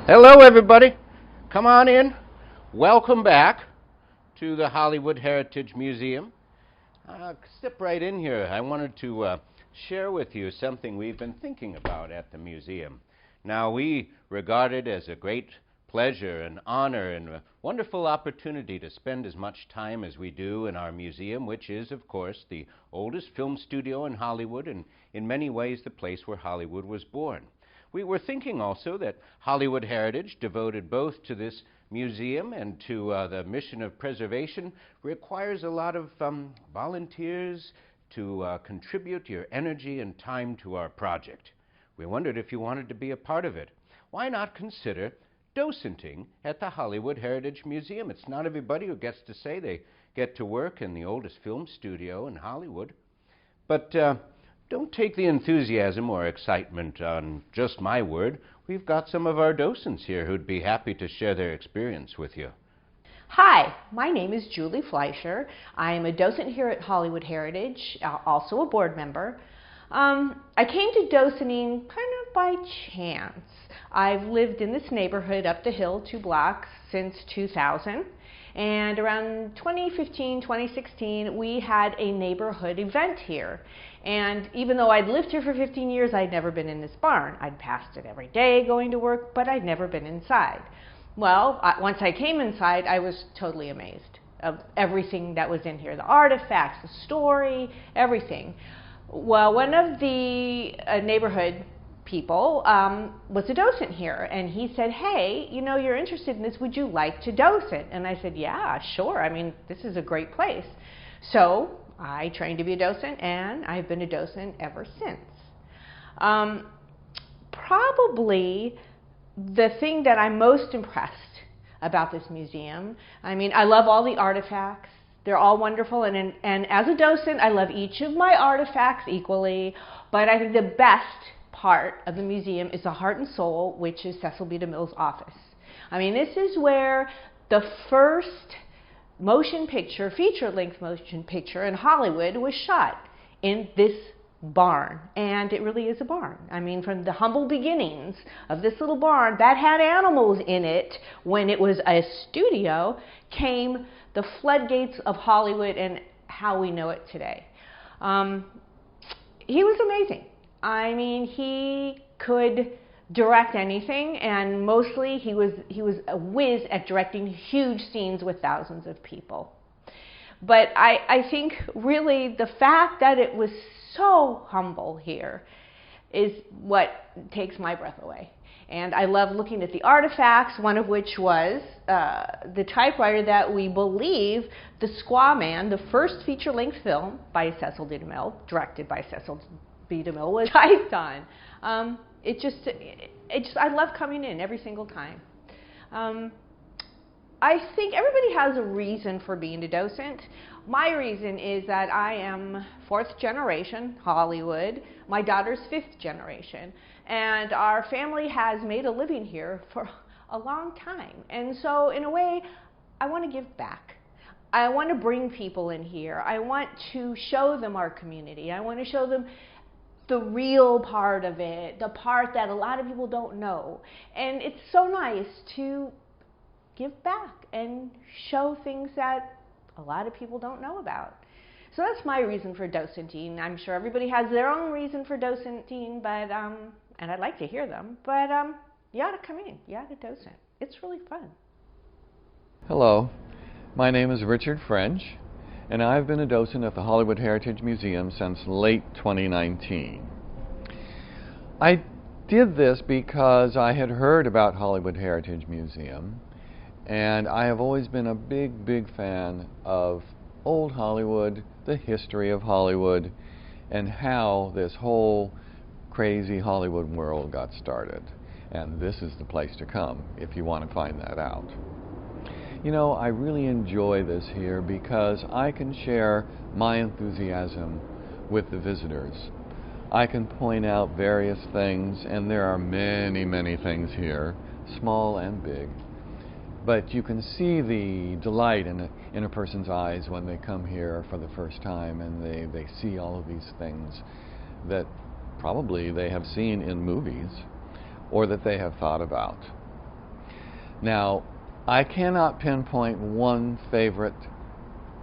Hello, everybody. Come on in. Welcome back to the Hollywood Heritage Museum. Step right in here. I wanted to share with you something we've been thinking about at the museum. Now, we regard it as a great pleasure and honor and a wonderful opportunity to spend as much time as we do in our museum, which is, of course, the oldest film studio in Hollywood and in many ways the place where Hollywood was born. We were thinking also that Hollywood Heritage, devoted both to this museum and to the mission of preservation, requires a lot of volunteers to contribute your energy and time to our project. We wondered if you wanted to be a part of it. Why not consider docenting at the Hollywood Heritage Museum? It's not everybody who gets to say they get to work in the oldest film studio in Hollywood. But don't take the enthusiasm or excitement on just my word. We've got some of our docents here who'd be happy to share their experience with you. Hi, my name is Julie Fischer. I am a docent here at Hollywood Heritage, also a board member. I came to docenting kind of by chance. I've lived in this neighborhood up the hill 2 blocks since 2000. And around 2015, 2016, we had a neighborhood event here. And even though I'd lived here for 15 years, I'd never been in this barn. I'd passed it every day going to work, but I'd never been inside. Well, once I came inside, I was totally amazed of everything that was in here, the artifacts, the story, everything. Well, one of the neighborhood people was a docent here, and he said, hey, you know, you're interested in this, would you like to docent? And I said, yeah, sure, I mean, this is a great place. So I trained to be a docent, and I've been a docent ever since. Probably the thing that I'm most impressed about this museum, I mean, I love all the artifacts. They're all wonderful, and as a docent, I love each of my artifacts equally, but I think the best part of the museum is the heart and soul, which is Cecil B. DeMille's office. I mean, this is where the first motion picture, feature-length motion picture in Hollywood was shot, in this barn. And it really is a barn. I mean, from the humble beginnings of this little barn that had animals in it when it was a studio, came the floodgates of Hollywood and how we know it today. He was amazing. I mean, he could direct anything, and mostly he was a whiz at directing huge scenes with thousands of people. But I think really the fact that it was so humble here is what takes my breath away. And I love looking at the artifacts, one of which was the typewriter that we believe the Squaw Man, the first feature-length film by Cecil B. DeMille, directed by Cecil B. DeMille, was typed on. I love coming in every single time. I think everybody has a reason for being a docent. My reason is that I am 4th generation Hollywood. My daughter's 5th generation. And our family has made a living here for a long time. And so, in a way, I want to give back. I want to bring people in here. I want to show them our community. I want to show them the real part of it, the part that a lot of people don't know. And it's so nice to give back and show things that a lot of people don't know about. So that's my reason for docenting. I'm sure everybody has their own reason for docenting, but and I'd like to hear them, but you ought to come in, you ought to docent. It's really fun. Hello, my name is Richard French, and I've been a docent at the Hollywood Heritage Museum since late 2019. I did this because I had heard about Hollywood Heritage Museum, and I have always been a big fan of old Hollywood, the history of Hollywood, and how this whole crazy Hollywood world got started. And this is the place to come if you want to find that out. You know, I really enjoy this here because I can share my enthusiasm with the visitors. I can point out various things, and there are many things here, small and big. But you can see the delight in a person's eyes when they come here for the first time and they see all of these things that probably they have seen in movies or that they have thought about. Now, I cannot pinpoint one favorite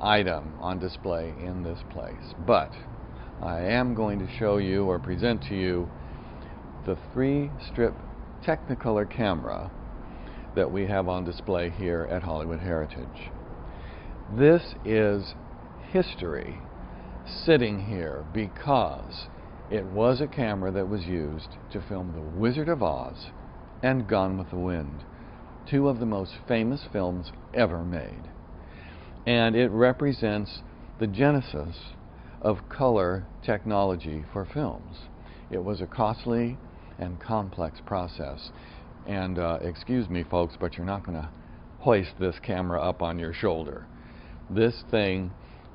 item on display in this place, but I am going to show you or present to you the 3-strip Technicolor camera that we have on display here at Hollywood Heritage. This is history sitting here because it was a camera that was used to film The Wizard of Oz and Gone with the Wind, 2 of the most famous films ever made. And it represents the genesis of color technology for films. It was a costly and complex process. And excuse me, folks, but you're not going to hoist this camera up on your shoulder. This thing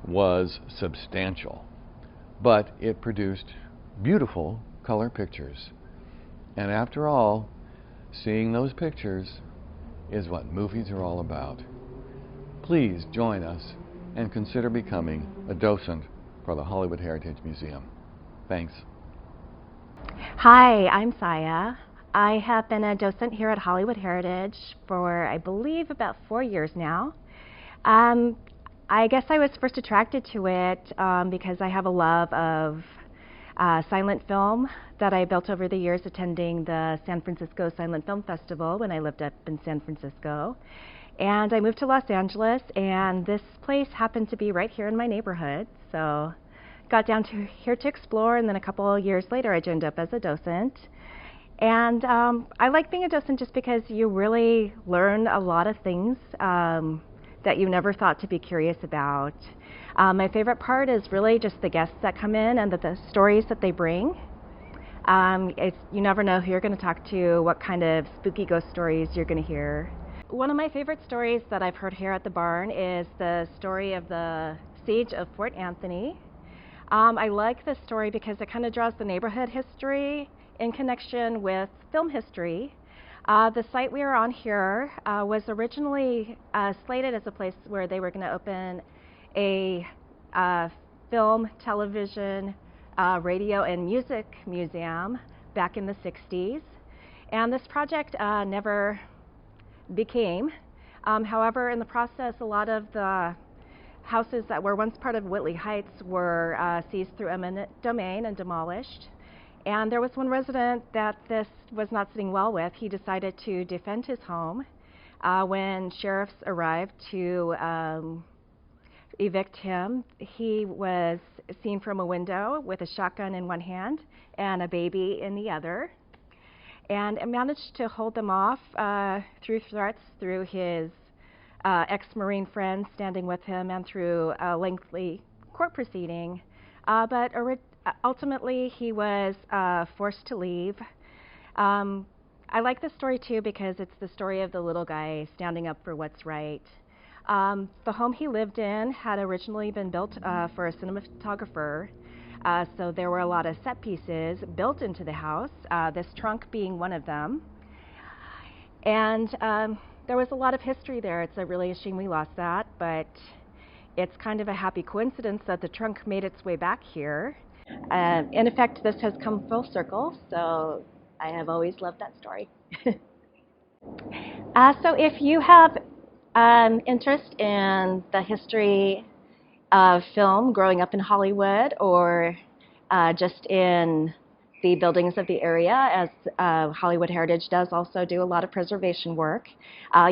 was substantial, but it produced beautiful color pictures. And after all, seeing those pictures is what movies are all about. Please join us and consider becoming a docent for the Hollywood Heritage Museum. Thanks. Hi, I'm Saya. I have been a docent here at Hollywood Heritage for, I believe, about 4 years now. I guess I was first attracted to it because I have a love of silent film that I built over the years attending the San Francisco Silent Film Festival when I lived up in San Francisco. And I moved to Los Angeles, and this place happened to be right here in my neighborhood. So got down to here to explore, and then a couple of years later I joined up as a docent. And I like being a docent just because you really learn a lot of things that you never thought to be curious about. My favorite part is really just the guests that come in and the stories that they bring. You never know who you're going to talk to, what kind of spooky ghost stories you're going to hear. One of my favorite stories that I've heard here at the barn is the story of the siege of Fort Anthony. I like this story because it kind of draws the neighborhood history in connection with film history. The site we are on here was originally slated as a place where they were going to open a film, television, radio, and music museum back in the 60s. And this project never became. However, in the process, a lot of the houses that were once part of Whitley Heights were seized through eminent domain and demolished. And there was one resident that this was not sitting well with. He decided to defend his home. When sheriffs arrived to evict him, he was seen from a window with a shotgun in one hand and a baby in the other, and managed to hold them off through threats, through his ex-Marine friends standing with him, and through a lengthy court proceeding. But ultimately, he was forced to leave. I like this story too because it's the story of the little guy standing up for what's right. The home he lived in had originally been built for a cinematographer, so there were a lot of set pieces built into the house, this trunk being one of them. And there was a lot of history there. It's really a shame we lost that, but it's kind of a happy coincidence that the trunk made its way back here. In effect, this has come full circle, so I have always loved that story. So if you have interest in the history of film growing up in Hollywood, or just in the buildings of the area, as Hollywood Heritage does also do a lot of preservation work,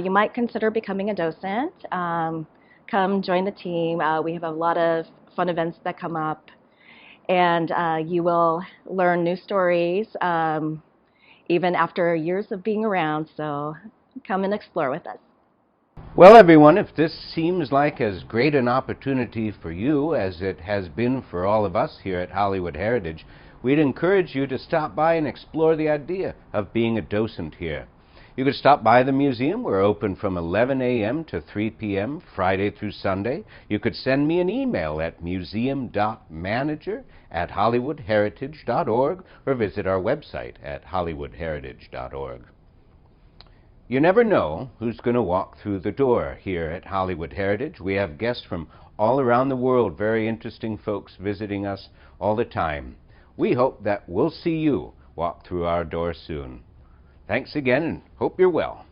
you might consider becoming a docent. Come join the team. We have a lot of fun events that come up, and you will learn new stories even after years of being around, so come and explore with us. Well, everyone, if this seems like as great an opportunity for you as it has been for all of us here at Hollywood Heritage, we'd encourage you to stop by and explore the idea of being a docent here. You could stop by the museum. We're open from 11 a.m. to 3 p.m. Friday through Sunday. You could send me an email at museum.manager@hollywoodheritage.org or visit our website at hollywoodheritage.org. You never know who's going to walk through the door here at Hollywood Heritage. We have guests from all around the world, very interesting folks visiting us all the time. We hope that we'll see you walk through our door soon. Thanks again, and hope you're well.